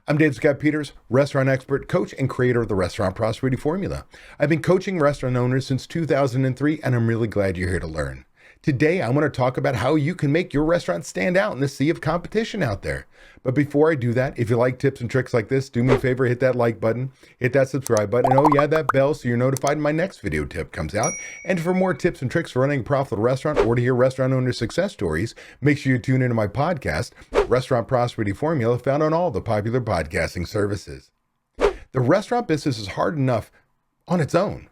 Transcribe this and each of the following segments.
I'm Dave Scott Peters, restaurant expert, coach, and creator of the Restaurant Prosperity Formula. I've been coaching restaurant owners since 2003, and I'm really glad you're here to learn. Today, I want to talk about how you can make your restaurant stand out in the sea of competition out there. But before I do that, if you like tips and tricks like this, do me a favor, hit that like button, hit that subscribe button, and oh yeah, that bell so you're notified when my next video tip comes out. And for more tips and tricks for running a profitable restaurant or to hear restaurant owner success stories, make sure you tune into my podcast, Restaurant Prosperity Formula, found on all the popular podcasting services. The restaurant business is hard enough on its own.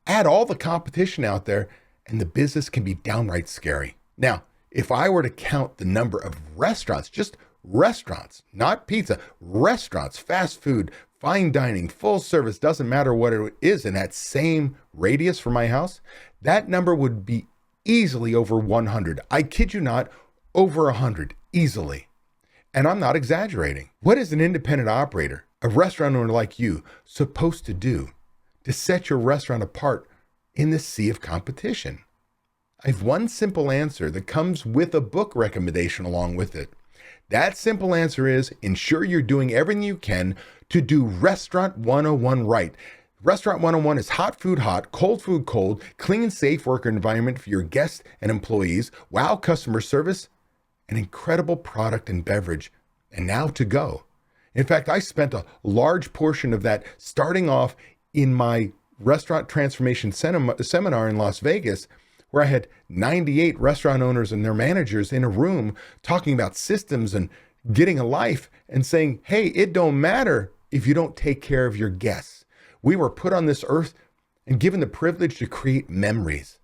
Add all the competition out there, and the business can be downright scary. Now, if I were to count the number of restaurants, just restaurants, not pizza, restaurants, fast food, fine dining, full service, doesn't matter what it is in that same radius from my house, that number would be easily over 100. I kid you not, over 100, easily. And I'm not exaggerating. What is an independent operator, a restaurant owner like you, supposed to do to set your restaurant apart in this sea of competition? I have one simple answer that comes with a book recommendation along with it. That simple answer is ensure you're doing everything you can to do Restaurant 101 right. Restaurant 101 is hot food hot, cold food cold, clean, safe work environment for your guests and employees, wow customer service, an incredible product and beverage, and now to go. In fact, I spent a large portion of that starting off in my restaurant transformation seminar in Las Vegas, where I had 98 restaurant owners and their managers in a room talking about systems and getting a life and saying, hey, it don't matter if you don't take care of your guests. We were put on this earth and given the privilege to create memories.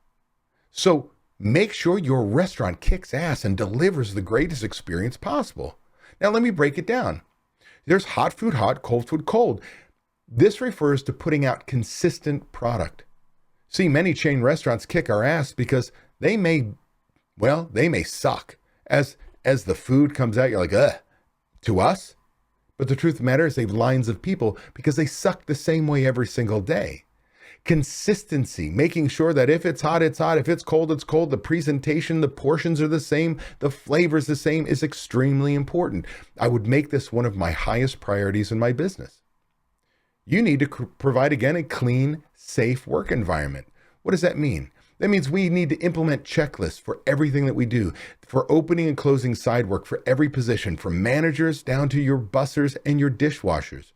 So make sure your restaurant kicks ass and delivers the greatest experience possible. Now let me break it down. There's hot food hot, cold food cold. This refers to putting out consistent product. See, many chain restaurants kick our ass because they may suck. As the food comes out, you're like, ugh, to us. But the truth of the matter is they have lines of people because they suck the same way every single day. Consistency, making sure that if it's hot, it's hot. If it's cold, it's cold. The presentation, the portions are the same. The flavor's the same is extremely important. I would make this one of my highest priorities in my business. You need to provide, again, a clean, safe work environment. What does that mean? That means we need to implement checklists for everything that we do, for opening and closing side work for every position, from managers down to your bussers and your dishwashers.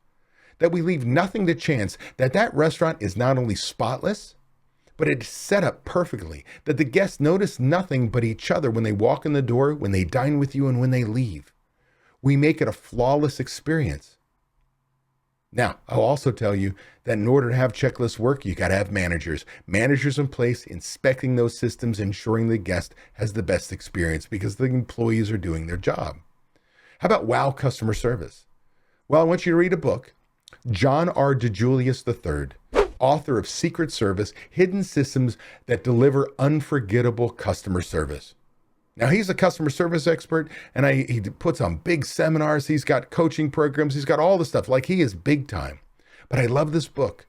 That we leave nothing to chance, that restaurant is not only spotless, but it's set up perfectly, that the guests notice nothing but each other when they walk in the door, when they dine with you, and when they leave. We make it a flawless experience. Now, I'll also tell you that in order to have checklist work, you got to have managers in place, inspecting those systems, ensuring the guest has the best experience because the employees are doing their job. How about wow customer service? Well, I want you to read a book. John R. DeJulius III, author of Secret Service, Hidden Systems That Deliver Unforgettable Customer Service. Now, he's a customer service expert, and he puts on big seminars. He's got coaching programs. He's got all the stuff. Like, he is big time. But I love this book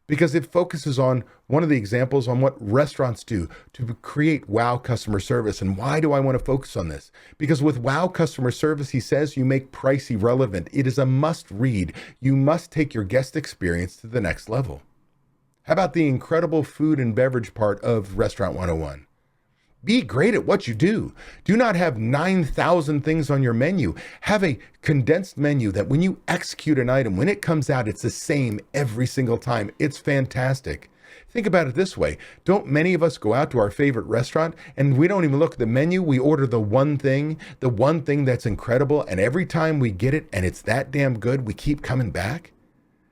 because it focuses on one of the examples on what restaurants do to create wow customer service. And why do I want to focus on this? Because with wow customer service, he says you make price irrelevant. It is a must read. You must take your guest experience to the next level. How about the incredible food and beverage part of Restaurant 101? Be great at what you do. Do not have 9,000 things on your menu. Have a condensed menu that when you execute an item, when it comes out, it's the same every single time. It's fantastic. Think about it this way. Don't many of us go out to our favorite restaurant and we don't even look at the menu? We order the one thing that's incredible, and every time we get it and it's that damn good, we keep coming back?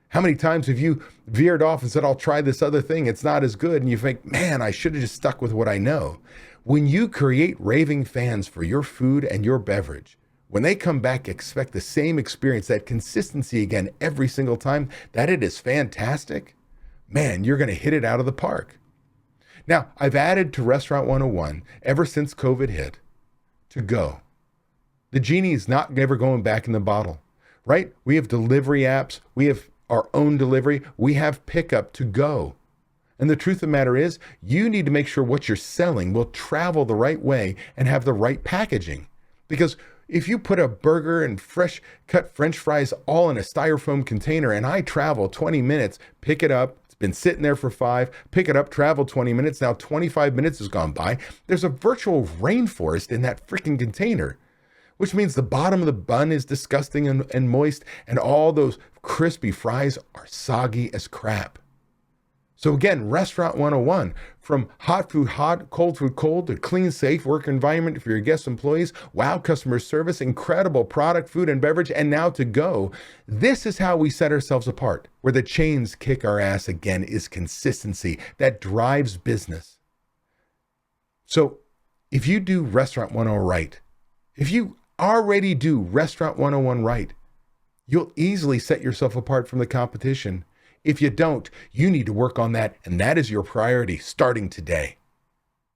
How many times have you veered off and said, I'll try this other thing, it's not as good, and you think, man, I should have just stuck with what I know? When you create raving fans for your food and your beverage, when they come back, expect the same experience, that consistency again every single time, that it is fantastic, man, you're going to hit it out of the park. Now, I've added to Restaurant 101 ever since COVID hit to go. The genie is not ever going back in the bottle, right? We have delivery apps. We have our own delivery. We have pickup to go. And the truth of the matter is, you need to make sure what you're selling will travel the right way and have the right packaging. Because If you put a burger and fresh cut French fries all in a styrofoam container and I travel 20 minutes, pick it up, it's been sitting there for 5, pick it up, travel 20 minutes, now 25 minutes has gone by, there's a virtual rainforest in that freaking container, which means the bottom of the bun is disgusting and moist, and all those crispy fries are soggy as crap. So again, Restaurant 101, from hot food hot, cold food cold, to clean, safe work environment for your guest employees, wow customer service, incredible product, food and beverage, and now to go. This is how we set ourselves apart. Where the chains kick our ass again is consistency that drives business. So if you do Restaurant 101 right, if you already do Restaurant 101 right, you'll easily set yourself apart from the competition. If you don't, you need to work on that, and that is your priority starting today.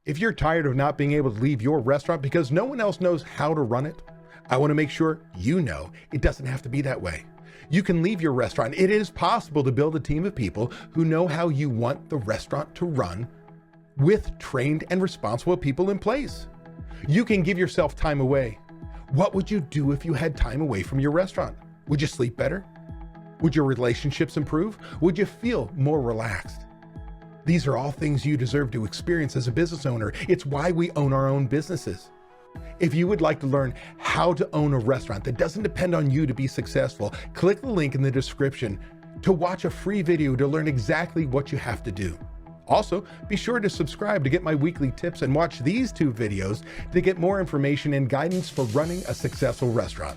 If you're tired of not being able to leave your restaurant because no one else knows how to run it, I want to make sure you know it doesn't have to be that way. You can leave your restaurant. It is possible to build a team of people who know how you want the restaurant to run with trained and responsible people in place. You can give yourself time away. What would you do if you had time away from your restaurant? Would you sleep better? Would your relationships improve? Would you feel more relaxed? These are all things you deserve to experience as a business owner. It's why we own our own businesses. If you would like to learn how to own a restaurant that doesn't depend on you to be successful, click the link in the description to watch a free video to learn exactly what you have to do. Also, be sure to subscribe to get my weekly tips and watch these 2 videos to get more information and guidance for running a successful restaurant.